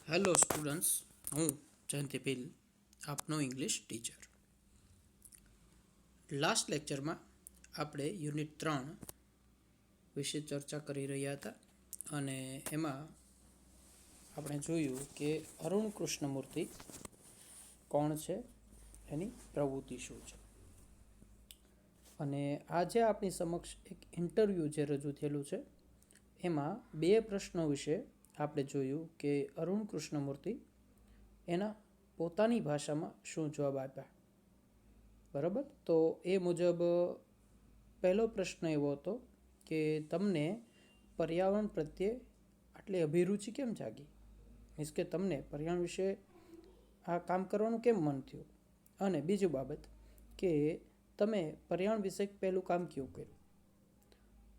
Hello students, હું જયંતિ ભીલ, આપનો English teacher. Last લેક્ચરમાં આપણે યુનિટ 3 વિશે ચર્ચા કરી રહ્યા હતા અને એમાં આપણે જોયું કે અરુણ કૃષ્ણમૂર્તિ કોણ છે, એની પ્રવૃત્તિ શું છે. અને આજે આપણી સમક્ષ એક ઇન્ટરવ્યૂ જે રજૂ થયેલું છે એમાં 2 પ્રશ્નો વિશે આપણે જોયું કે અરુણ કૃષ્ણમૂર્તિ એના પોતાની ભાષામાં શું જવાબ આપ્યા. બરાબર, તો એ મુજબ પહેલો પ્રશ્ન એવો હતો કે તમને પર્યાવરણ પ્રત્યે આટલી અભિરુચિ કેમ જાગી, મીન્સ કે તમને પર્યાવરણ વિશે આ કામ કરવાનું કેમ મન થયું, અને બીજું બાબત કે તમે પર્યાવરણ વિશે પહેલું કામ કેવું કર્યું.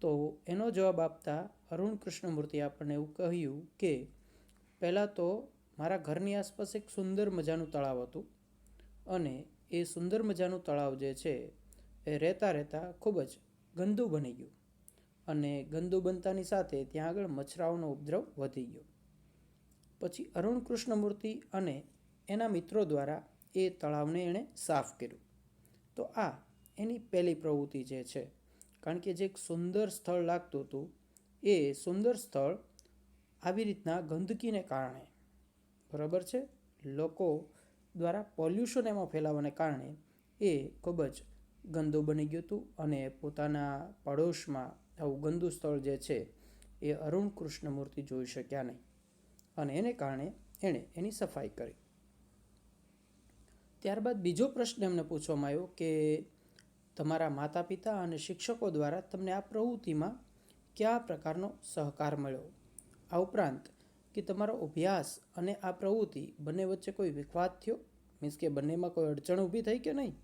તો એનો જવાબ આપતા અરુણ કૃષ્ણમૂર્તિ આપણને એવું કહ્યું કે પહેલાં તો મારા ઘરની આસપાસ એક સુંદર મજાનું તળાવ હતું અને એ સુંદર મજાનું તળાવ જે છે એ રહેતા રહેતા ખૂબ જ ગંદુ બની ગયું અને ગંદુ બનતાની સાથે ત્યાં આગળ મચ્છરાઓનો ઉપદ્રવ વધી ગયો. પછી અરુણ કૃષ્ણમૂર્તિ અને એના મિત્રો દ્વારા એ તળાવને એણે સાફ કર્યું. તો આ એની પહેલી પ્રવૃત્તિ જે છે, કારણ કે જે એક સુંદર સ્થળ લાગતું હતું એ સુંદર સ્થળ આવી રીતના ગંદકીને કારણે, બરાબર છે, લોકો દ્વારા પોલ્યુશન એમાં ફેલાવાને કારણે એ ખૂબ જ ગંદુ બની ગયું હતું અને પોતાના પડોશમાં આવું ગંદુ સ્થળ જે છે એ અરુણ કૃષ્ણમૂર્તિ જોઈ શક્યા નહીં અને એને કારણે એણે એની સફાઈ કરી. ત્યારબાદ બીજો પ્રશ્ન એમને પૂછવામાં આવ્યો કે તમારા માતા પિતા અને શિક્ષકો દ્વારા તમને આ પ્રવૃત્તિમાં કયા પ્રકારનો સહકાર મળ્યો. આ ઉપરાંત કે તમારો અભ્યાસ અને આ પ્રવૃત્તિ બંને વચ્ચે કોઈ વિખવાદ થયો, મીન્સ કે બંનેમાં કોઈ અડચણ ઊભી થઈ કે નહીં.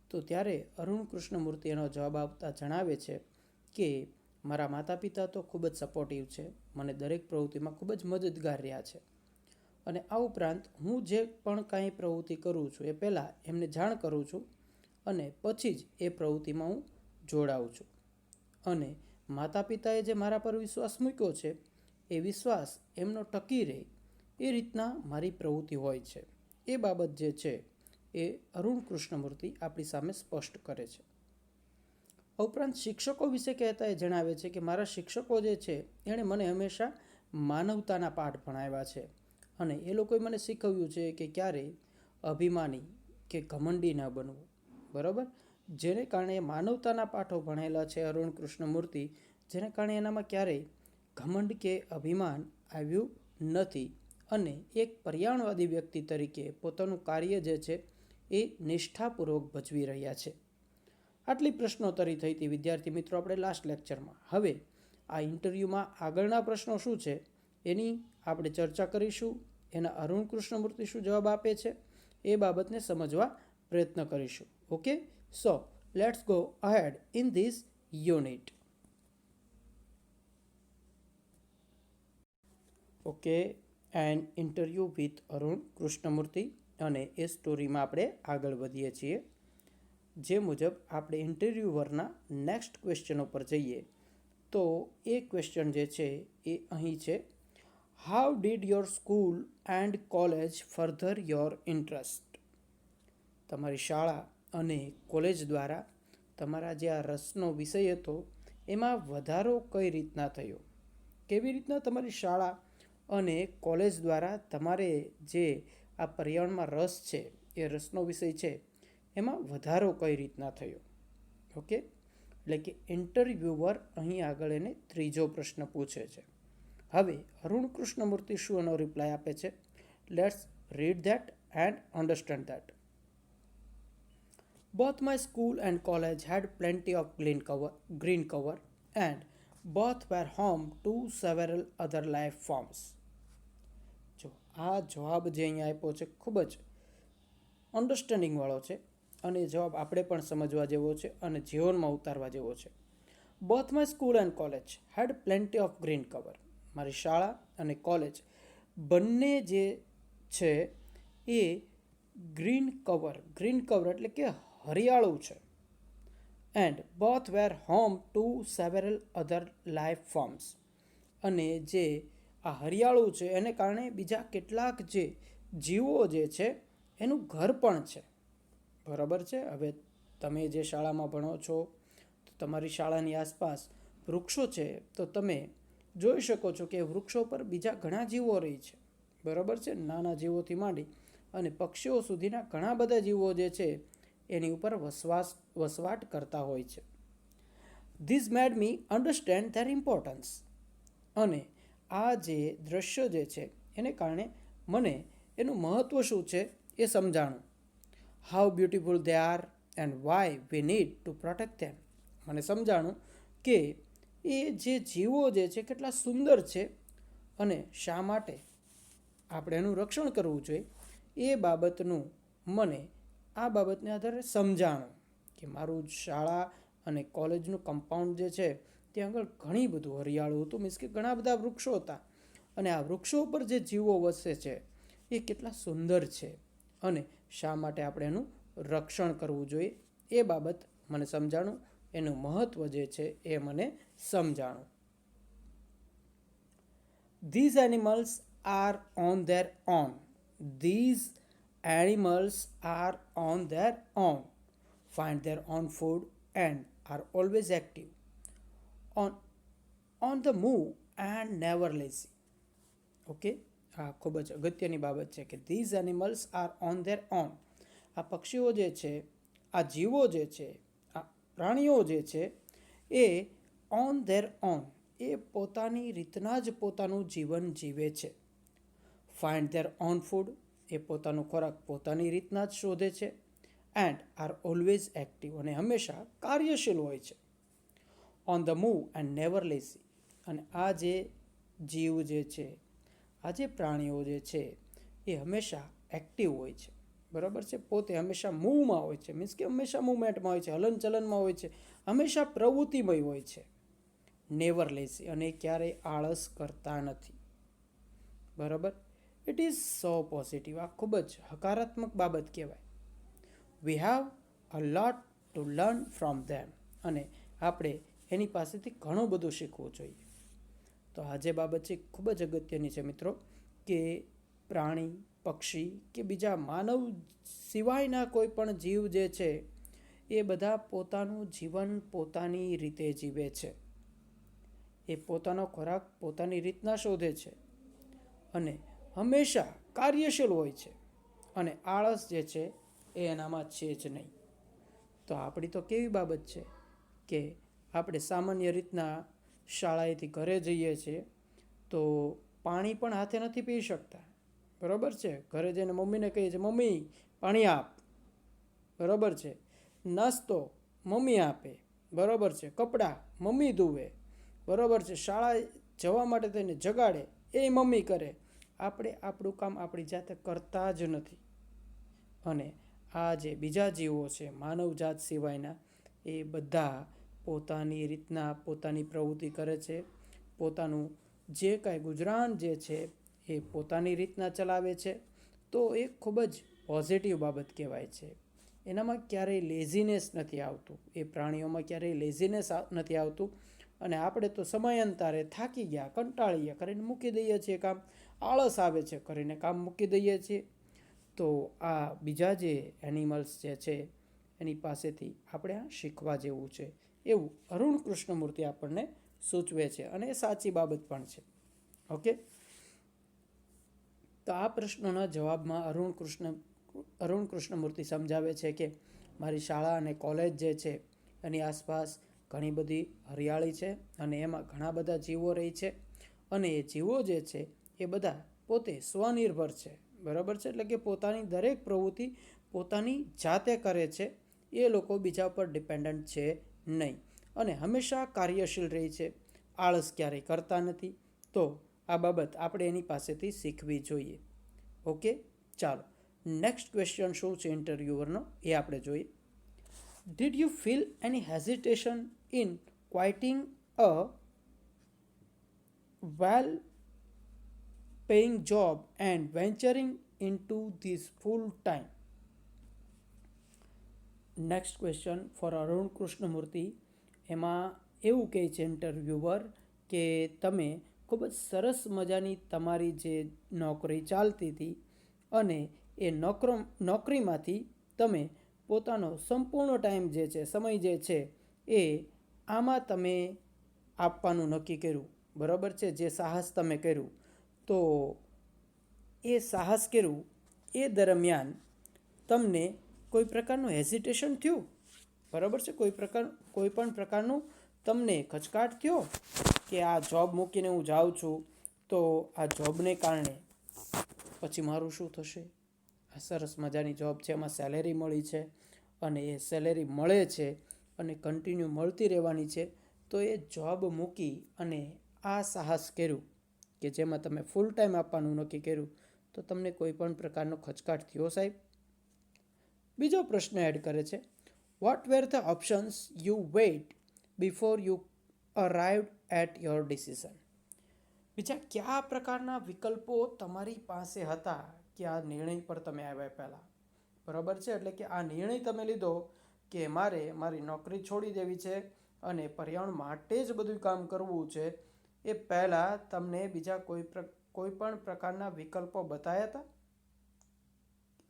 તો ત્યારે અરુણ કૃષ્ણમૂર્તિ એનો જવાબ આપતા જણાવે છે કે મારા માતા પિતા તો ખૂબ જ સપોર્ટિવ છે, મને દરેક પ્રવૃત્તિમાં ખૂબ જ મદદગાર રહ્યા છે અને આ ઉપરાંત હું જે પણ કાંઈ પ્રવૃત્તિ કરું છું એ પહેલાં એમને જાણ કરું છું અને પછી જ એ પ્રવૃત્તિમાં હું જોડાઉં છું. અને માતા પિતાએ જે મારા પર વિશ્વાસ મૂક્યો છે એ વિશ્વાસ એમનો ટકી રહે એ રીતના મારી પ્રવૃત્તિ હોય છે. એ બાબત જે છે એ અરુણ કૃષ્ણમૂર્તિ આપણી સામે સ્પષ્ટ કરે છે. ઉપરાંત શિક્ષકો વિશે કહેતા એ જણાવે છે કે મારા શિક્ષકો જે છે એણે મને હંમેશા માનવતાના પાઠ ભણાવ્યા છે અને એ લોકોએ મને શીખવ્યું છે કે ક્યારેય અભિમાની કે ઘમંડી ન બનવું. બરાબર, જેને કારણે માનવતાના પાઠો ભણેલા છે અરુણ કૃષ્ણમૂર્તિ, જેને કારણે એનામાં ક્યારેય ઘમંડ કે અભિમાન આવ્યું નથી અને એક પર્યાવરણવાદી વ્યક્તિ તરીકે પોતાનું કાર્ય જે છે એ નિષ્ઠાપૂર્વક ભજવી રહ્યા છે. આટલી પ્રશ્નોત્તરી થઈ હતી વિદ્યાર્થી મિત્રો આપણે લાસ્ટ લેક્ચરમાં. હવે આ ઇન્ટરવ્યૂમાં આગળના પ્રશ્નો શું છે એની આપણે ચર્ચા કરીશું. એના અરુણ કૃષ્ણમૂર્તિ શું જવાબ આપે છે એ બાબતને સમજવા પ્રયત્ન કરીશું. Okay, so let's go ahead in this unit. Okay, an interview with Arun Krishnamurthy અને એ સ્ટોરીમાં આપણે આગળ વધીએ છીએ. જે મુજબ આપણે ઇન્ટરવ્યુઅરના નેક્સ્ટ ક્વેશ્ચન ઉપર જઈએ તો એ ક્વેશ્ચન જે છે એ અહીં છે, how did your school and college further your interest. તમારી શાળા અને કોલેજ દ્વારા તમારા જે આ રસનો વિષય હતો એમાં વધારો કઈ રીતના થયો. કેવી રીતના તમારી શાળા અને કોલેજ દ્વારા તમારે જે આ પર્યાવરણમાં રસ છે, એ રસનો વિષય છે, એમાં વધારો કઈ રીતના થયો. ઓકે, એટલે કે ઇન્ટરવ્યુઅર અહીં આગળ એને ત્રીજો પ્રશ્ન પૂછે છે. હવે અરુણ કૃષ્ણમૂર્તિ શું એનો રિપ્લાય આપે છે, let's read that and understand that. Both my school and college had plenty of green cover and both were home to several other life forms. જો આ જવાબ જે અહીંયા આપ્યો છે ખૂબ જ અન્ડરસ્ટેન્ડિંગ વાળો છે અને જવાબ આપણે પણ સમજવા જેવો છે અને જીવનમાં ઉતારવા જેવો છે. Both my school and college had plenty of green cover. મારી શાળા અને કોલેજ બંને જે છે એ ગ્રીન કવર એટલે કે હરિયાળું છે. And both were home to several other life forms. અને જે આ હરિયાળું છે એને કારણે બીજા કેટલાક જે જીવો જે છે એનું ઘર પણ છે. બરાબર છે. હવે તમે જે શાળામાં ભણો છો તો તમારી શાળાની આસપાસ વૃક્ષો છે, તો તમે જોઈ શકો છો કે વૃક્ષો પર બીજા ઘણા જીવો રહે છે. બરાબર છે. નાના જીવોથી માંડી અને પક્ષીઓ સુધીના ઘણા બધા જીવો જે છે એની ઉપર વસવાટ કરતા હોય છે. This made me understand there importance. અને આ જે દ્રશ્ય જે છે એને કારણે મને એનું મહત્ત્વ શું છે એ સમજાણું. How beautiful they are and why we need to protect them. મને સમજાણું કે એ જે જીવો જે છે કેટલા સુંદર છે અને શા માટે આપણે એનું રક્ષણ કરવું જોઈએ એ બાબતનું મને આ બાબતને આધારે સમજાણું કે મારું શાળા અને કોલેજનું કમ્પાઉન્ડ જે છે ત્યાં આગળ ઘણી બધું હરિયાળું હતું. મીન્સ કે ઘણા બધા વૃક્ષો હતા અને આ વૃક્ષો પર જે જીવો વસે છે એ કેટલા સુંદર છે અને શા માટે આપણે એનું રક્ષણ કરવું જોઈએ એ બાબત મને સમજાણું. એનું મહત્ત્વ જે છે એ મને સમજાણું. These animals are on their own. These animals are on their own, find their own food and are always active, on the move and never lazy. Okay, આ ખૂબ જ અગત્યની બાબત છે કે these animals are on their own. આ પક્ષીઓ જે છે, આ જીવો જે છે, આ પ્રાણીઓ જે છે એ ઓન ધેર ઓન, એ પોતાની રીતના જ પોતાનું જીવન જીવે છે. ફાઇન્ડ ધેર ઓન ફૂડ, એ પોતાનો ખોરાક પોતાની રીતના જ શોધે છે. એન્ડ આર ઓલવેઝ એક્ટિવ, અને હંમેશા કાર્યશીલ હોય છે. On the move and never lazy. અને આ જે જીવ જે છે, આ જે પ્રાણીઓ જે છે એ હંમેશા એક્ટિવ હોય છે. બરાબર છે. પોતે હંમેશા મૂવમાં હોય છે. મીન્સ કે હંમેશા મૂવમેન્ટમાં હોય છે, હલનચલનમાં હોય છે, હંમેશા પ્રવૃત્તિમય હોય છે. નેવર લેઝી, અને ક્યારેય આળસ કરતા નથી. બરાબર. It is so positive. આ ખૂબ જ હકારાત્મક બાબત કહેવાય. We have a lot to learn from them. અને આપણે એની પાસેથી ઘણું બધું શીખવું જોઈએ. તો આ જે બાબત છે ખૂબ જ અગત્યની છે મિત્રો, કે પ્રાણી, પક્ષી કે બીજા માનવ સિવાયના કોઈ પણ જીવ જે છે એ બધા પોતાનું જીવન પોતાની રીતે જીવે છે. એ પોતાનો ખોરાક પોતાની રીતના શોધે છે અને હંમેશા કાર્યશીલ હોય છે, અને આળસ જે છે એ એનામાં છે જ નહીં. તો આપણી તો કેવી બાબત છે કે આપણે સામાન્ય રીતના શાળાએથી ઘરે જઈએ છીએ તો પાણી પણ હાથે નથી પી શકતા. બરાબર છે. ઘરે જઈને મમ્મીને કહીએ છીએ, મમ્મી પાણી આપ. બરાબર છે. નાસ્તો મમ્મી આપે. બરાબર છે. કપડાં મમ્મી ધોવે. બરાબર છે. શાળાએ જવા માટે થઈને જગાડે એ મમ્મી કરે. આપણે આપણું કામ આપણી જાતે કરતા જ નથી. અને આ જે બીજા જીવો છે માનવજાત સિવાયના, એ બધા પોતાની રીતના પોતાની પ્રવૃત્તિ કરે છે. પોતાનું જે કાંઈ ગુજરાન જે છે એ પોતાની રીતના ચલાવે છે. તો એ ખૂબ જ પોઝિટિવ બાબત કહેવાય છે. એનામાં ક્યારેય લેઝીનેસ નથી આવતું. એ પ્રાણીઓમાં ક્યારેય લેઝીનેસ નથી આવતું. અને આપણે તો સમયાંતરે થાકી ગયા, કંટાળી ગયા કરીને મૂકી દઈએ છીએ કામ. આળસ આવે છે કરીને કામ મૂકી દઈએ છીએ. તો આ બીજા જે એનિમલ્સ જે છે એની પાસેથી આપણે આ શીખવા જેવું છે એવું અરુણ કૃષ્ણમૂર્તિ આપણને સૂચવે છે, અને એ સાચી બાબત પણ છે. ઓકે. તો આ પ્રશ્નોના જવાબમાં અરુણ કૃષ્ણમૂર્તિ સમજાવે છે કે મારી શાળા અને કોલેજ જે છે એની આસપાસ ઘણી બધી હરિયાળી છે અને એમાં ઘણા બધા જીવો રહે છે. અને એ જીવો જે છે એ બધા પોતે સ્વનિર્ભર છે. બરાબર છે. એટલે કે પોતાની દરેક પ્રવૃત્તિ પોતાની જાતે કરે છે. એ લોકો બીજા પર ડિપેન્ડન્ટ છે નહીં, અને હંમેશા કાર્યશીલ રહે છે. આળસ ક્યારેય કરતા નથી. તો આ બાબત આપણે એની પાસેથી શીખવી જોઈએ. ઓકે, ચાલો નેક્સ્ટ ક્વેશ્ચન શું છે ઇન્ટરવ્યુઅરનો એ આપણે જોઈએ. Did you feel any hesitation in quitting a well paying job and venturing into this full time? Next question for Arun Krishnamurthy. એમાં એવું કહે છે ઇન્ટરવ્યુઅર કે તમે ખૂબ જ સરસ મજાની તમારી જે નોકરી ચાલતી હતી અને એ નોકરીમાંથી તમે પોતાનો સંપૂર્ણ ટાઈમ જે છે, સમય જે છે એ આમાં તમે આપવાનું નક્કી કર્યું, બરાબર છે. જે સાહસ તમે કર્યું, તો એ સાહસ કર્યું એ દરમિયાન તમને કોઈ પ્રકારનું હેઝિટેશન થયું, બરાબર છે. કોઈ પણ પ્રકારનું તમને ખચકાટ થયો કે આ જોબ મૂકીને હું જાઉં છું, તો આ જોબને કારણે પછી મારું શું થશે? આ સરસ મજાની જોબ છે, એમાં સેલેરી મળી છે અને એ સેલેરી મળે છે અને કન્ટિન્યુ મળતી રહેવાની છે, તો એ જોબ મૂકી અને આ સાહસ કર્યું કે જેમાં તમે ફૂલ ટાઈમ આપવાનું નક્કી કર્યું, તો તમને કોઈ પણ પ્રકારનો ખચકાટ થયો સાહેબ? બીજો પ્રશ્ન એડ કરે છે, what were the options you weigh before you arrived at your decision? બીજા કયા પ્રકારના વિકલ્પો તમારી પાસે હતા કે આ નિર્ણય પર તમે આવ્યા પહેલાં? બરાબર છે. એટલે કે આ નિર્ણય તમે લીધો કે મારે મારી નોકરી છોડી દેવી છે અને પર્યાવરણ માટે જ બધું કામ કરવું છે, એ પહેલાં તમને બીજા કોઈ પણ પ્રકારના વિકલ્પો બતાવ્યા હતા?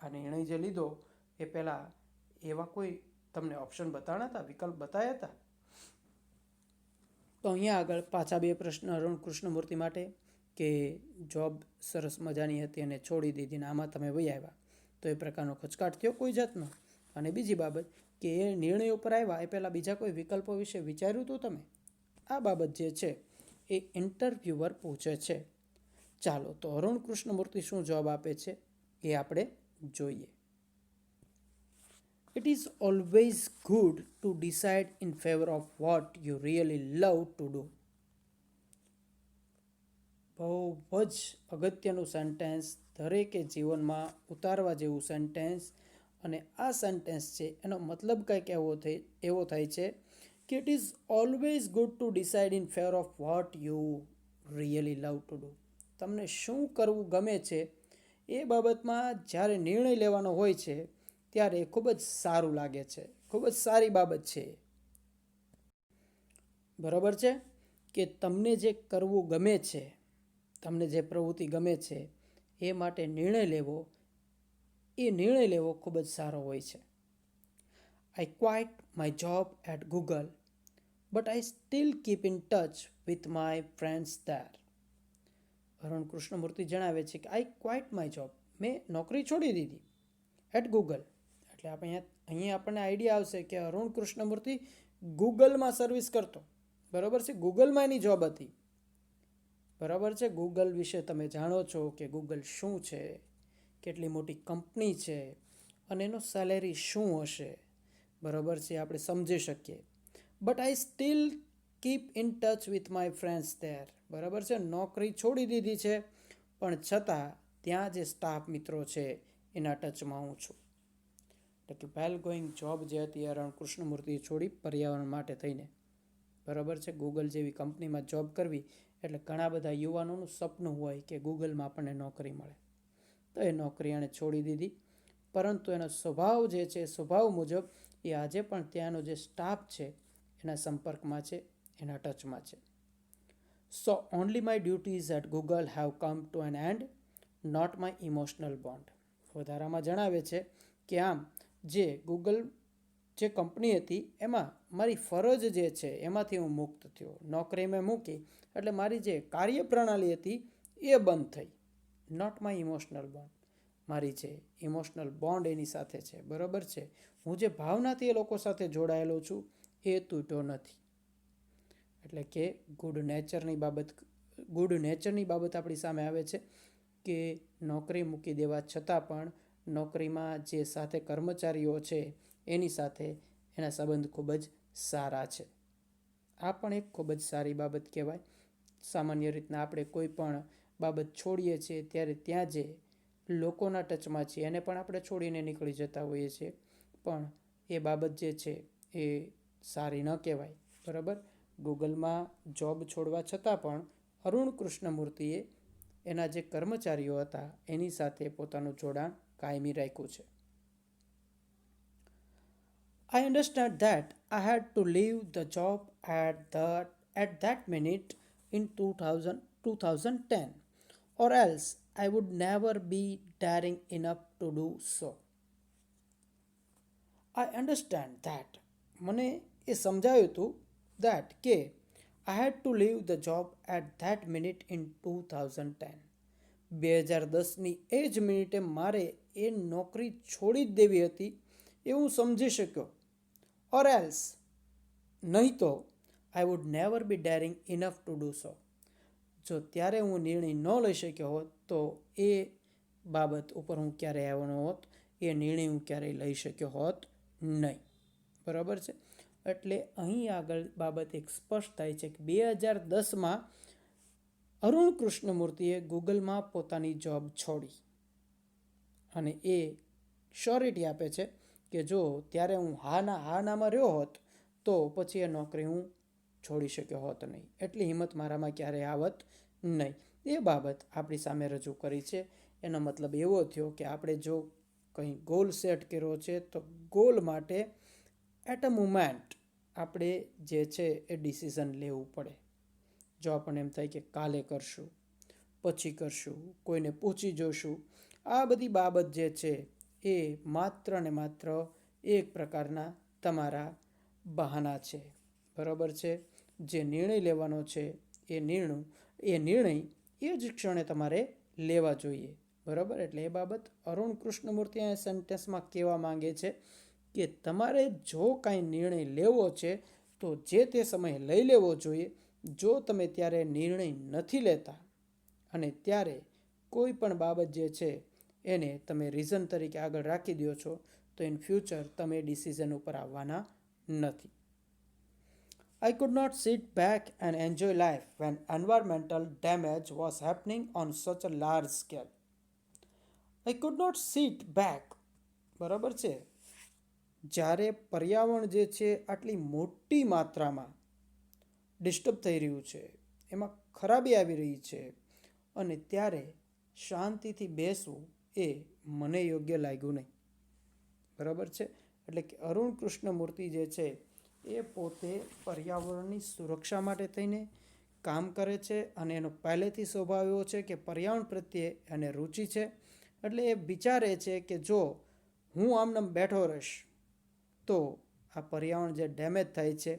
આ નિર્ણય જે લીધો એ પહેલાં એવા કોઈ તમને ઓપ્શન બતાવ્યા હતા, વિકલ્પ બતાવ્યા હતા? તો અહીંયા આગળ પાછા બે પ્રશ્ન અરુણ કૃષ્ણમૂર્તિ માટે કે જોબ સરસ મજાની હતી અને છોડી દીધી ને આમાં તમે વહી આવ્યા, તો એ પ્રકારનો ખચકાટ થયો કોઈ જાતનો? અને બીજી બાબત કે એ નિર્ણય ઉપર આવ્યા એ પહેલાં બીજા કોઈ વિકલ્પો વિશે વિચાર્યું હતું તમે? આ બાબત જે છે એ ઇન્ટરવ્યુઅર પૂછે છે. ચાલો તો અરુણ કૃષ્ણમૂર્તિ શું જવાબ આપે છે એ આપણે જોઈએ. It is always good to decide in favor of what you really love to do. બહુ જ અગત્યનું સેન્ટેન્સ, દરેકે જીવનમાં ઉતારવા જેવું સેન્ટેન્સ. અને આ સેન્ટેન્સ છે એનો મતલબ કંઈક એવો થાય છે કે it is always good to decide in favour of what you really love to do. તમને શું કરવું ગમે છે એ બાબતમાં જ્યારે નિર્ણય લેવાનો હોય છે ત્યારે ખૂબ જ સારું લાગે છે, ખૂબ જ સારી બાબત છે. બરાબર છે કે તમને જે કરવું ગમે છે, તમને જે પ્રવૃત્તિ ગમે છે એ માટે નિર્ણય લેવો ખૂબ જ સારો હોય છે. I quit my job at Google, but I still keep in touch with my friends there. Arun Krishnamurthy જણાવે છે કે આઈ ક્વાઇટ માય જોબ, મેં નોકરી છોડી દીધી એટ ગૂગલ. એટલે અહીંયા આપણને આઈડિયા આવશે કે અરુણ કૃષ્ણમૂર્તિ ગૂગલમાં સર્વિસ કરતો, બરાબર છે. ગૂગલમાં એની જોબ હતી, બરાબર છે. ગૂગલ વિશે તમે જાણો છો કે ગૂગલ શું છે, કેટલી મોટી કંપની છે અને એનો સેલેરી શું હશે, બરાબર છે, આપણે સમજી શકીએ. But I still keep in touch with my friends there. બરાબર છે, નોકરી છોડી દીધી છે પણ છતાં ત્યાં જે સ્ટાફ મિત્રો છે એના ટચમાં હું છું. એટલે કે વેલ ગોઈંગ જોબ જે હતી અરુણ કૃષ્ણમૂર્તિએ છોડી પર્યાવરણ માટે થઈને, બરાબર છે. ગૂગલ જેવી કંપનીમાં જોબ કરવી એટલે ઘણા બધા યુવાનોનું સપનું હોય કે ગૂગલમાં આપણને નોકરી મળે, તો એ નોકરી એણે છોડી દીધી. પરંતુ એનો સ્વભાવ જે છે, સ્વભાવ મુજબ એ આજે પણ ત્યાંનો જે સ્ટાફ છે એના સંપર્કમાં છે, એના ટચમાં છે. So only my duties at Google have come to an end, not my emotional bond. વધારામાં જણાવે છે કે આમ જે ગૂગલ જે કંપની હતી એમાં મારી ફરજ જે છે એમાંથી હું મુક્ત થયો. નોકરી મેં મૂકી એટલે મારી જે કાર્યપ્રણાલી હતી એ બંધ થઈ. નોટ માય ઇમોશનલ બોન્ડ, મારી જે ઇમોશનલ બોન્ડ એની સાથે છે, બરાબર છે. હું જે ભાવનાથી એ લોકો સાથે જોડાયેલો છું એ તૂટ્યો નથી. એટલે કે ગુડ નેચરની બાબત આપણી સામે આવે છે કે નોકરી મૂકી દેવા છતાં પણ નોકરીમાં જે સાથે કર્મચારીઓ છે એની સાથે એના સંબંધ ખૂબ જ સારા છે. આ પણ એક ખૂબ જ સારી બાબત કહેવાય. સામાન્ય રીતના આપણે કોઈ પણ બાબત છોડીએ છીએ ત્યારે ત્યાં જે લોકોના ટચમાં છીએ એને પણ આપણે છોડીને નીકળી જતા હોઈએ છીએ, પણ એ બાબત જે છે એ સારી ન કહેવાય, બરાબર. ગૂગલમાં જોબ છોડવા છતાં પણ અરુણ કૃષ્ણમૂર્તિએ એના જે કર્મચારીઓ હતા એની સાથે પોતાનું જોડાણ કાયમી રાખ્યું છે. I understand that I had to leave the job at that minute in 2000 2010, or else I would never be daring enough to do so. I understand that. મને એ સમજાયું હતું that કે I had to leave the job at that minute in 2010. 2010ની એ જ મિનિટે મારે એ નોકરી છોડી જ દેવી હતી એ હું સમજી શક્યો. Or else, નહીં તો I would never be daring enough to do so. જો ત્યારે હું નિર્ણય ન લઈ શક્યો હોત તો એ બાબત ઉપર હું ક્યારેય આવવાનો હોત, એ નિર્ણય હું ક્યારેય લઈ શક્યો હોત નહીં. બરાબર છે. એટલે અહીં આગળ બાબત એક સ્પષ્ટ થાય છે કે 2010માં અરુણ કૃષ્ણમૂર્તિએ ગૂગલમાં પોતાની જોબ છોડી અને એ શ્યોરિટી આપે છે કે જો ત્યારે હું હાનામાં રહ્યો હોત તો પછી એ નોકરી હું છોડી શક્યો હોત નહીં. એટલી હિંમત મારામાં ક્યારેય આવત નહીં. એ બાબત આપણી સામે રજૂ કરી છે. એનો મતલબ એવો થયો કે આપણે જો કંઈ ગોલ સેટ કર્યો છે તો ગોલ માટે એટ અ મુમેન્ટ આપણે જે છે એ ડિસિઝન લેવું પડે. જો આપણને એમ થાય કે કાલે કરશું, પછી કરશું, કોઈને પૂછી જોશું, આ બધી બાબત જે છે એ માત્ર ને માત્ર એક પ્રકારના તમારા બહાના છે. બરાબર છે. જે નિર્ણય લેવાનો છે એ નિર્ણય એ જ ક્ષણે તમારે લેવા જોઈએ. બરાબર. એટલે એ બાબત અરુણ કૃષ્ણમૂર્તિ આ સેન્ટેન્સમાં કહેવા માંગે છે કે તમારે જો કાંઈ નિર્ણય લેવો છે તો જે તે સમયે લઈ લેવો જોઈએ. જો તમે ત્યારે નિર્ણય નથી લેતા અને ત્યારે કોઈ પણ બાબત જે છે એને તમે રીઝન તરીકે આગળ રાખી દો છો તો ઇન ફ્યુચર તમે ડિસિઝન ઉપર આવવાના નથી. I could not sit back and enjoy life when environmental damage was happening on such a large scale. I could not sit back. બરાબર છે. જ્યારે પર્યાવરણ જે છે આટલી મોટી માત્રામાં ડિસ્ટર્બ થઈ રહ્યું છે, એમાં ખરાબી આવી રહી છે અને ત્યારે શાંતિથી બેસવું એ મને યોગ્ય લાગ્યું નહીં. બરાબર છે. એટલે કે અરુણ કૃષ્ણમૂર્તિ જે છે એ પોતે પર્યાવરણની સુરક્ષા માટે થઈને કામ કરે છે અને એનો પહેલેથી સ્વભાવ એવો છે કે પર્યાવરણ પ્રત્યે એને રુચિ છે. એટલે એ વિચારે છે કે જો હું આમનામ બેઠો રહીશ તો આ પર્યાવરણ જે ડેમેજ થાય છે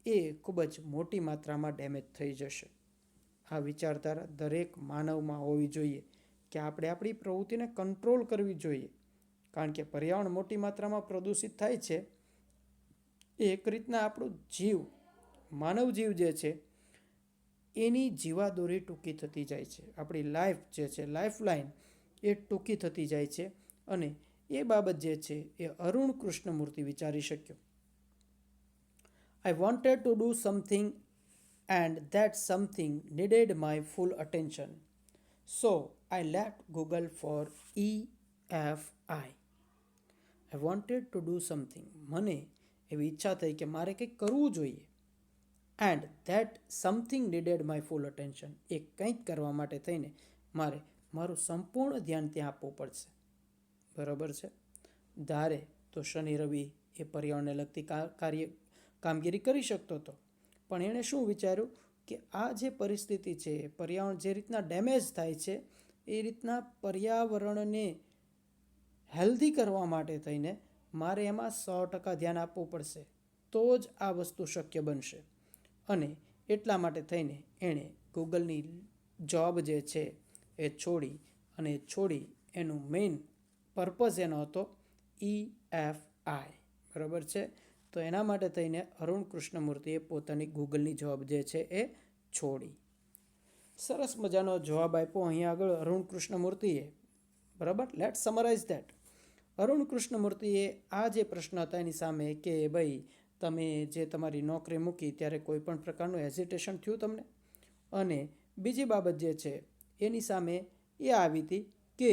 એ ખૂબ જ મોટી માત્રામાં ડેમેજ થઈ જશે. આ વિચારધારા દરેક માનવમાં હોવી જોઈએ કે આપણે આપણી પ્રવૃત્તિને કંટ્રોલ કરવી જોઈએ. કારણ કે પર્યાવરણ મોટી માત્રામાં પ્રદૂષિત થાય છે એ એક રીતના આપણું માનવ જીવ જે છે એની જીવાદોરી ટૂંકી થતી જાય છે. આપણી લાઈફ જે છે, લાઈફ લાઈન એ ટૂંકી થતી જાય છે અને એ બાબત જે છે એ અરુણ કૃષ્ણમૂર્તિ વિચારી શક્યો. I wanted to do something and that something needed my full attention. So I left Google for EFI. I wanted to do something. મને એવી ઈચ્છા થઈ કે મારે કંઈક કરવું જોઈએ. And that something needed my full attention. એ કંઈક કરવા માટે થઈને મારે મારું સંપૂર્ણ ધ્યાન ત્યાં આપવું પડશે. બરાબર છે. ધારે તો શનિ રવિ એ પર્યાવરણને લગતી કામગીરી કરી શકતો હતો, પણ એણે શું વિચાર્યું કે આ જે પરિસ્થિતિ છે, પર્યાવરણ જે રીતના ડેમેજ થાય છે એ રીતના પર્યાવરણને હેલ્ધી કરવા માટે થઈને મારે એમાં 100% ધ્યાન આપવું પડશે તો જ આ વસ્તુ શક્ય બનશે. અને એટલા માટે થઈને એણે ગૂગલની જોબ જે છે એ છોડી એનું મેઇન પર્પઝ એનો હતો EFI. બરાબર છે. તો એના માટે થઈને અરુણ કૃષ્ણમૂર્તિએ પોતાની ગૂગલની જોબ જે છે એ છોડી. સરસ મજાનો જવાબ આપ્યો અહીંયા આગળ અરુણ કૃષ્ણમૂર્તિએ. બરાબર. Let's summarise that. અરુણ કૃષ્ણમૂર્તિએ આ જે પ્રશ્ન હતા એની સામે કે ભાઈ તમે જે તમારી નોકરી મૂકી ત્યારે કોઈ પણ પ્રકારનું હેઝિટેશન થયું તમને? અને બીજી બાબત જે છે એની સામે એ આવી હતી કે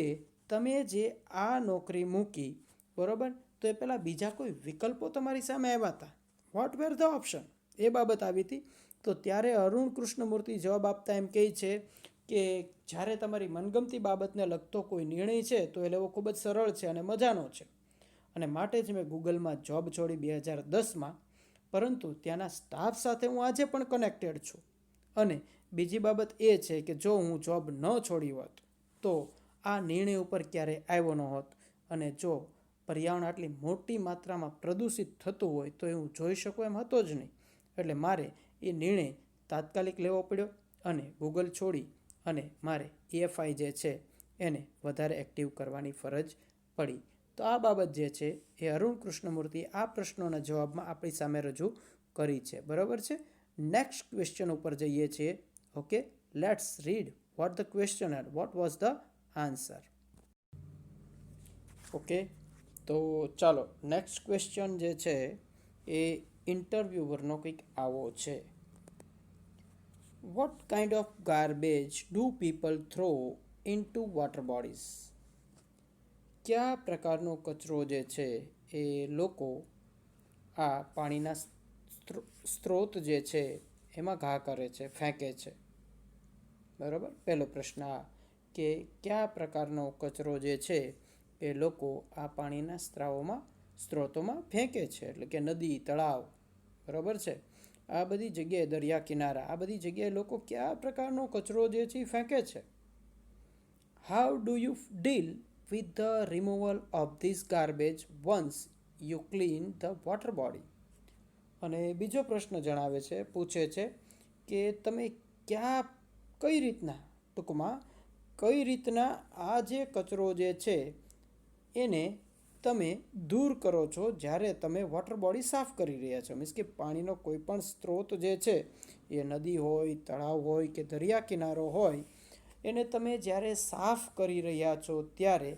તમે જે આ નોકરી મૂકી, બરાબર, તો એ પહેલાં બીજા કોઈ વિકલ્પો તમારી સામે આવ્યા હતા? What were the option? એ બાબત આવી હતી. તો ત્યારે અરુણ કૃષ્ણમૂર્તિ જવાબ આપતા એમ કહે છે કે જ્યારે તમારી મનગમતી બાબતને લગતો કોઈ નિર્ણય છે તો એ લેવો ખૂબ જ સરળ છે અને મજાનો છે. અને માટે જ મેં ગૂગલમાં જોબ છોડી 2010માં. પરંતુ ત્યાંના સ્ટાફ સાથે હું આજે પણ કનેક્ટેડ છું અને બીજી બાબત એ છે કે જો હું જોબ ન છોડી હોત તો આ નિર્ણય ઉપર ક્યારે આવ્યો ન હોત, અને જો પર્યાવરણ આટલી મોટી માત્રામાં પ્રદૂષિત થતું હોય તો એ હું જોઈ શકું એમ હતો જ નહીં. એટલે મારે એ નિર્ણય તાત્કાલિક લેવો પડ્યો અને ગૂગલ છોડી અને મારે EFI જે છે એને વધારે એક્ટિવ કરવાની ફરજ પડી. તો આ બાબત જે છે એ અરુણ કૃષ્ણમૂર્તિ આ પ્રશ્નોના જવાબમાં આપણી સામે રજૂ કરી છે. બરાબર છે. નેક્સ્ટ ક્વેશ્ચન ઉપર જઈએ છીએ. Okay, let's read vote the question and what was the answer. Okay, તો ચાલો નેક્સ્ટ ક્વેશ્ચન જે છે એ ઇન્ટરવ્યુઅરનો કંઈક આવો છે. What kind of garbage do people throw into water bodies? કયા પ્રકારનો કચરો જે છે એ લોકો આ પાણીના સ્ત્રોત જે છે એમાં ઘા કરે છે, ફેંકે છે. બરાબર, પહેલો પ્રશ્ન આ કે કયા પ્રકારનો કચરો જે છે એ લોકો આ પાણીના સ્ત્રોતોમાં ફેંકે છે, એટલે કે નદી, તળાવ. બરાબર છે. આ બધી જગ્યાએ, દરિયા કિનારા, આ બધી જગ્યાએ લોકો કયા પ્રકારનો કચરો જે છે એ ફેંકે છે. How do you deal with the removal of this garbage once you clean the water body? અને બીજો પ્રશ્ન જણાવે છે, પૂછે છે કે તમે કઈ રીતના આ જે કચરો જે છે એને તમે દૂર કરો છો જ્યારે તમે વોટર બોડી સાફ કરી રહ્યા છો. મીન્સ કે પાણીનો કોઈ પણ સ્ત્રોત જે છે એ નદી હોય, તળાવ હોય કે દરિયા કિનારો હોય, એને તમે જ્યારે સાફ કરી રહ્યા છો ત્યારે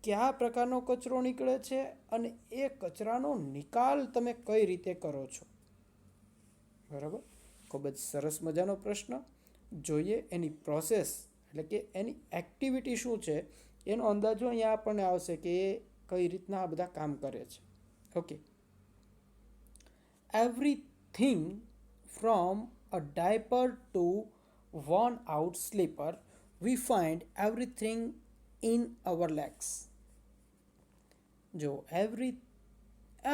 કયા પ્રકારનો કચરો નીકળે છે અને એ કચરાનો નિકાલ તમે કઈ રીતે કરો છો. બરાબર, ખૂબ જ સરસ મજાનો પ્રશ્ન. જોઈએ એની પ્રોસેસ, એટલે કે એની એક્ટિવિટી શું છે એનો અંદાજો અહીંયા આપણને આવશે કે એ કઈ રીતના આ બધા કામ કરે છે. Okay, everything from a diaper to worn out slipper, we find everything in our legs. જો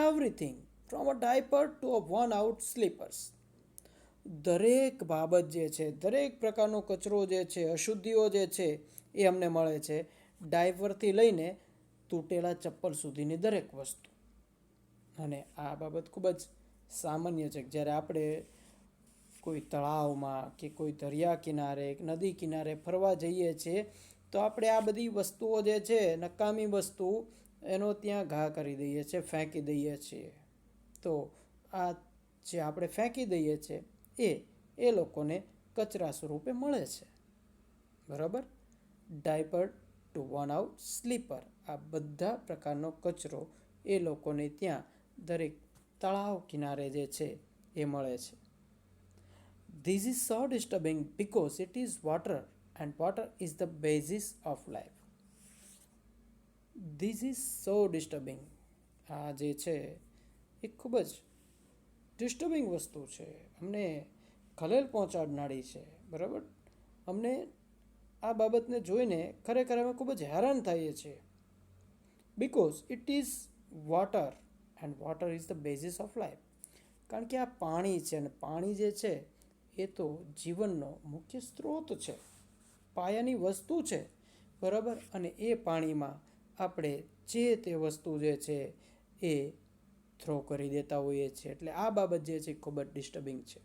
everything from a diaper to a worn out slippers, દરેક બાબત જે છે, દરેક પ્રકારનો કચરો જે છે, અશુદ્ધિઓ જે છે એ અમને મળે છે ડાયપરથી લઈને તૂટેલા ચપ્પલ સુધીની દરેક વસ્તુ. અને આ બાબત ખૂબ જ સામાન્ય છે. જ્યારે આપણે કોઈ તળાવમાં કે કોઈ દરિયા કિનારે, નદી કિનારે ફરવા જઈએ છીએ તો આપણે આ બધી વસ્તુઓ જે છે, નકામી વસ્તુ, એનો ત્યાં ઘા કરી દઈએ છીએ, ફેંકી દઈએ છીએ. તો આ જે આપણે ફેંકી દઈએ છીએ એ લોકોને કચરા સ્વરૂપે મળે છે. બરાબર, diaper to worn out slipper, આ બધા પ્રકારનો કચરો એ લોકોને ત્યાં દરેક તળાવ કિનારે જે છે એ મળે છે. This is so disturbing because it is water and water is the basis of life. This is so disturbing. આ જે છે એ ખૂબ જ ડિસ્ટર્બિંગ વસ્તુ છે, અમને ખલેલ પહોંચાડનારી છે. બરાબર, અમને આ બાબતને જોઈને ખરેખર અમે ખૂબ જ હેરાન થઈએ છીએ. Because it is water and water is the basis of life. કારણ કે આ પાણી છે અને પાણી જે છે એ તો જીવનનો મુખ્ય સ્ત્રોત છે, પાયાની વસ્તુ છે. બરાબર, અને એ પાણીમાં આપણે જે તે વસ્તુ જે છે એ થ્રો કરી દેતા હોઈએ છીએ. એટલે આ બાબત જે છે ખૂબ જ ડિસ્ટર્બિંગ છે.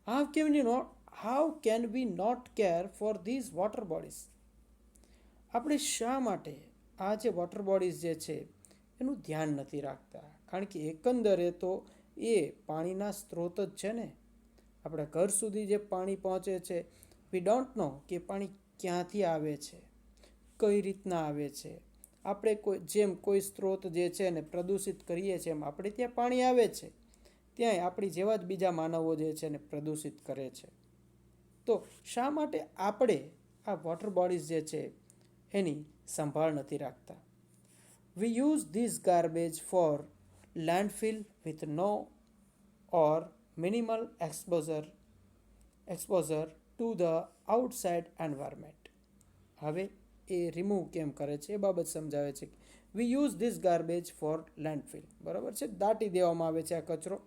How can we not care for these water bodies? આપણે શા માટે આ જે વોટર બોડીઝ જે છે એનું ધ્યાન નથી રાખતા? કારણ કે એકંદરે તો એ પાણીના સ્ત્રોત જ છે ને. આપણા ઘર સુધી જે પાણી પહોંચે છે, વી ડોન્ટ નો કે પાણી ક્યાંથી આવે છે, કઈ રીતના આવે છે. આપણે કોઈ સ્ત્રોત જે છે એને પ્રદૂષિત કરીએ છીએ એમ આપણે ત્યાં પાણી આવે છે, ત્યાંય આપણી જેવા જ બીજા માનવો જે છે એને પ્રદૂષિત કરે છે. તો શા માટે આપણે આ વોટર બોડીઝ જે છે એની સંભાળ નથી રાખતા? We use this garbage for landfill with no or minimal exposure to the outside environment. હવે એ રિમૂવ કેમ કરે છે એ બાબત સમજાવે છે. We use this garbage for landfill. બરાબર છે, દાટી દેવામાં આવે છે આ કચરો.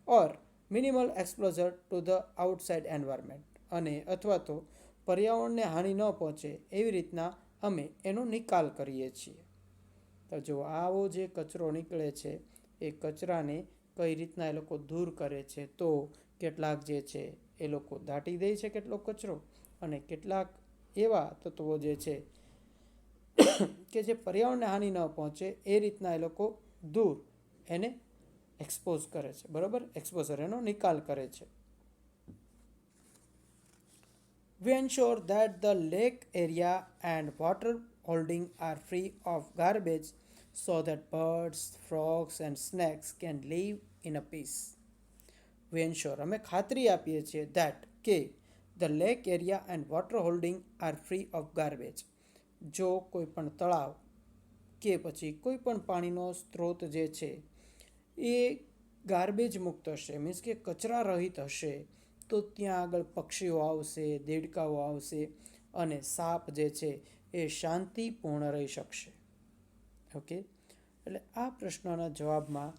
Or minimal exposure to the outside environment, અને અથવા તો પર્યાવરણને હાનિ ન પહોંચે એવી રીતના અમે એનો નિકાલ કરીએ છીએ. તો જો આવો જે કચરો નીકળે છે એ કચરાને કઈ રીતના એ લોકો દૂર કરે છે, તો કેટલાક જે છે એ લોકો દાટી દે છે કેટલોક કચરો, અને કેટલાક એવા તત્વો જે છે કે જે પર્યાવરણને હાનિ ન પહોંચે એ રીતના એ લોકો દૂર એને એક્સપોઝ કરે છે. બરાબર, એક્સપોઝર એનો નિકાલ કરે છે. We ensure that the lake area and water holding are free of garbage so that birds, frogs and snakes can live in a peace. We ensure, અમે ખાતરી આપીએ છીએ that કે the lake area and water holding are free of garbage. જો કોઈ પણ તળાવ કે પછી કોઈ પણ પાણીનો સ્ત્રોત જે છે એ ગાર્બેજ મુક્ત હશે, મીન્સ કે કચરા રહિત હશે, તો ત્યાં આગળ પક્ષીઓ આવશે, દેડકાઓ આવશે અને સાપ જે છે એ શાંતિપૂર્ણ રહી શકશે. ઓકે, એટલે આ પ્રશ્નના જવાબમાં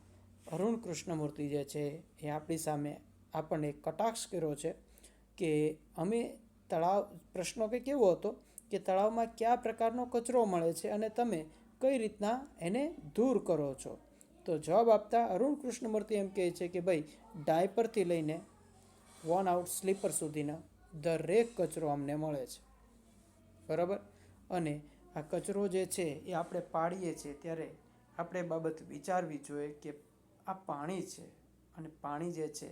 અરુણ કૃષ્ણમૂર્તિ જે છે એ આપણી સામે આપણને કટાક્ષ કર્યો છે કે અમે તળાવ, પ્રશ્નો કંઈક એવો હતો કે તળાવમાં કયા પ્રકારનો કચરો મળે છે અને તમે કઈ રીતના એને દૂર કરો છો. તો જવાબ આપતા અરુણ કૃષ્ણમૂર્તિ એમ કહે છે કે ભાઈ ડાયપરથી લઈને વોર્ન આઉટ સ્લીપર સુધીના દરેક કચરો અમને મળે છે. બરાબર, અને આ કચરો જે છે એ આપણે પાડીએ છીએ ત્યારે આપણે બાબત વિચારવી જોઈએ કે આ પાણી છે, અને પાણી જે છે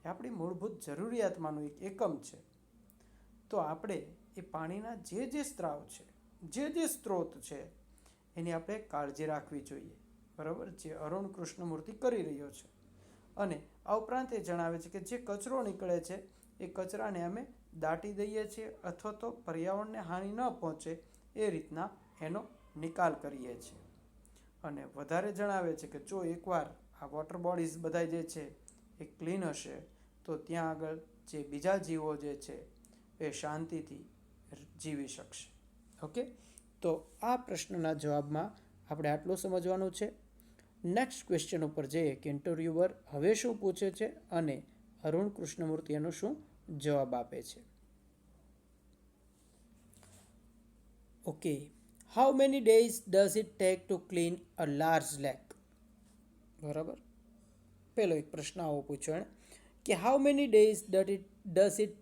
એ આપણી મૂળભૂત જરૂરિયાતમાંનું એક એકમ છે. તો આપણે એ પાણીના જે સ્ત્રાવ છે, જે સ્ત્રોત છે એની આપણે કાળજી રાખવી જોઈએ. બરાબર, જે અરુણ કૃષ્ણમૂર્તિ કરી રહ્યો છે. અને આ ઉપરાંત એ જણાવે છે કે જે કચરો નીકળે છે એ કચરાને અમે દાટી દઈએ છીએ અથવા તો પર્યાવરણને હાનિ ન પહોંચે એ રીતના એનો નિકાલ કરીએ છીએ. અને વધારે જણાવે છે કે જો એકવાર આ વોટર બોડીઝ બધા જે છે એ ક્લીન હશે તો ત્યાં આગળ જે બીજા જીવો જે છે એ શાંતિથી જીવી શકશે. ઓકે, તો આ પ્રશ્નના જવાબમાં આપણે આટલું સમજવાનું છે. નેક્સ્ટ ક્વેશ્ચન ઉપર જઈએ કે ઇન્ટરવ્યુઅર હવે શું પૂછે છે અને અરુણ કૃષ્ણમૂર્તિ એનો શું જવાબ આપે છે. Okay, how many days does it take to clean a large lake. બરાબર, પેલો એક પ્રશ્ન આવો પૂછ્યો એણે કે how many days does it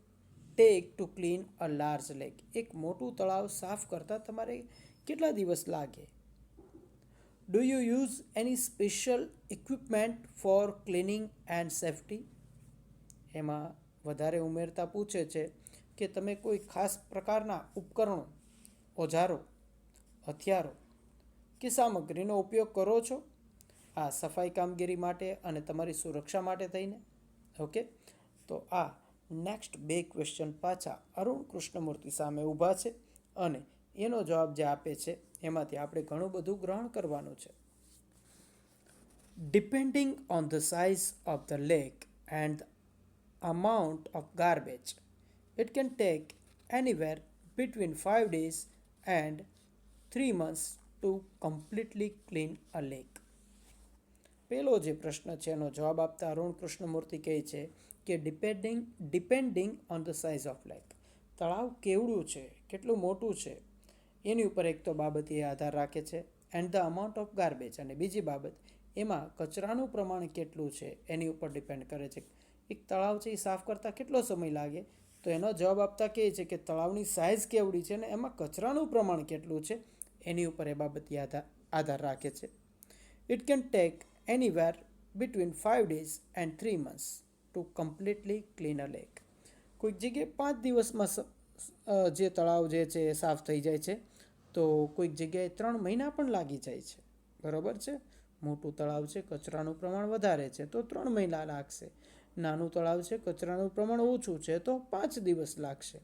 take to clean a large lake. એક મોટું તળાવ સાફ કરતાં તમારે કેટલા દિવસ લાગે. Do you use any special equipment for cleaning and safety. એમાં વધારે ઉમેરતા પૂછે છે કે તમે કોઈ ખાસ પ્રકારના ઉપકરણો, ઓજારો, હથિયારો કે સામગ્રીનો ઉપયોગ કરો છો આ સફાઈ કામગીરી માટે અને તમારી સુરક્ષા માટે થઈને. ઓકે, તો આ નેક્સ્ટ બે ક્વેશ્ચન પાછા અરુણ કૃષ્ણમૂર્તિ સામે ઊભા છે અને એનો જવાબ જે આપે છે એમાંથી આપણે ઘણું બધું ગ્રહણ કરવાનું છે. Depending on the size of the lake and amount of garbage, it can take anywhere between 5 days and 3 months to completely clean a lake. પેલો જે પ્રશ્ન છે એનો જવાબ આપતા અરુણ કૃષ્ણમૂર્તિ કહે છે કે depending on the size of lake, તળાવ કેવડું છે, કેટલું મોટું છે એની ઉપર એક તો બાબત એ આધાર રાખે છે. And the amount of garbage, અને બીજી બાબત એમાં કચરાનું પ્રમાણ કેટલું છે એની ઉપર ડિપેન્ડ કરે છે. એક તળાવ છે એ સાફ કરતાં કેટલો સમય લાગે, તો એનો જવાબ આપતા કહે છે કે તળાવની સાઇઝ કેવડી છે અને એમાં કચરાનું પ્રમાણ કેટલું છે એની ઉપર એ બાબત આધાર રાખે છે. It can take anywhere between 5 days and 3 months two completely clean a lake. કોઈક જગ્યાએ 5 દિવસમાં જે તળાવ જે છે એ સાફ થઈ જાય છે, તો કોઈક જગ્યાએ 3 મહિના પણ લાગી જાય છે. બરાબર છે, મોટું તળાવ છે, કચરાનું પ્રમાણ વધારે છે તો 3 મહિના લાગશે. નાનું તળાવ છે, કચરાનું પ્રમાણ ઓછું છે તો 5 દિવસ લાગશે.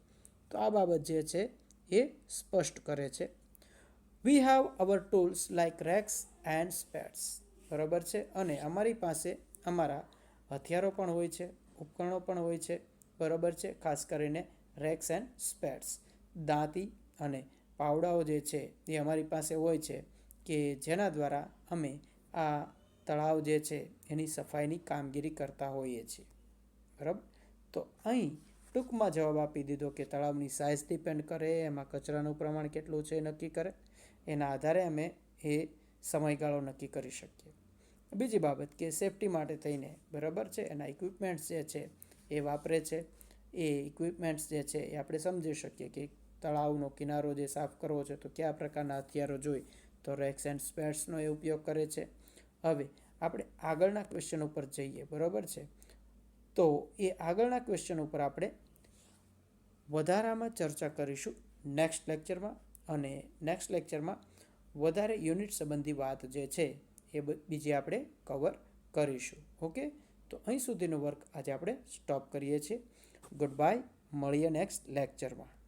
તો આ બાબત જે છે એ સ્પષ્ટ કરે છે. We have our tools like rakes and spades. બરાબર છે, અને અમારી પાસે અમારા હથિયારો પણ હોય છે, ઉપકરણો પણ હોય છે. બરાબર છે, ખાસ કરીને રેક્સ એન્ડ સ્પેડ્સ, દાંતી અને પાવડાઓ જે છે એ અમારી પાસે હોય છે કે જેના દ્વારા અમે આ તળાવ જે છે એની સફાઈની કામગીરી કરતા હોઈએ છીએ. બરાબર. તો અહીં ટૂંકમાં જવાબ આપી દીધો કે તળાવની સાઇઝ ડિપેન્ડ કરે, એમાં કચરાનું પ્રમાણ કેટલું છે એ નક્કી કરે. એના આધારે અમે એ સમયગાળો નક્કી કરી શકીએ. બીજી બાબત કે સેફટી માટે થઈને બરાબર છે એના ઇક્વિપમેન્ટ્સ જે છે એ વાપરે છે. એ ઇક્વિપમેન્ટ્સ જે છે એ આપણે સમજી શકીએ કે તળાવનો કિનારો જે સાફ કરવો છે તો કયા પ્રકારના હથિયારો જોઈ, તો રેક્સ એન્ડ સ્પેર્સનો એ ઉપયોગ કરે છે. હવે આપણે આગળના ક્વેશ્ચન ઉપર જઈએ, બરાબર છે. તો એ આગળના ક્વેશ્ચન ઉપર આપણે વધારામાં ચર્ચા કરીશું નેક્સ્ટ લેક્ચરમાં. અને નેક્સ્ટ લેક્ચરમાં વધારે યુનિટ સંબંધી વાત જે છે એ બીજી આપણે કવર કરીશું. ઓકે, તો અહીં સુધીનો વર્ક આજે આપણે સ્ટોપ કરીએ છીએ. ગુડ બાય, મળીએ નેક્સ્ટ લેક્ચરમાં.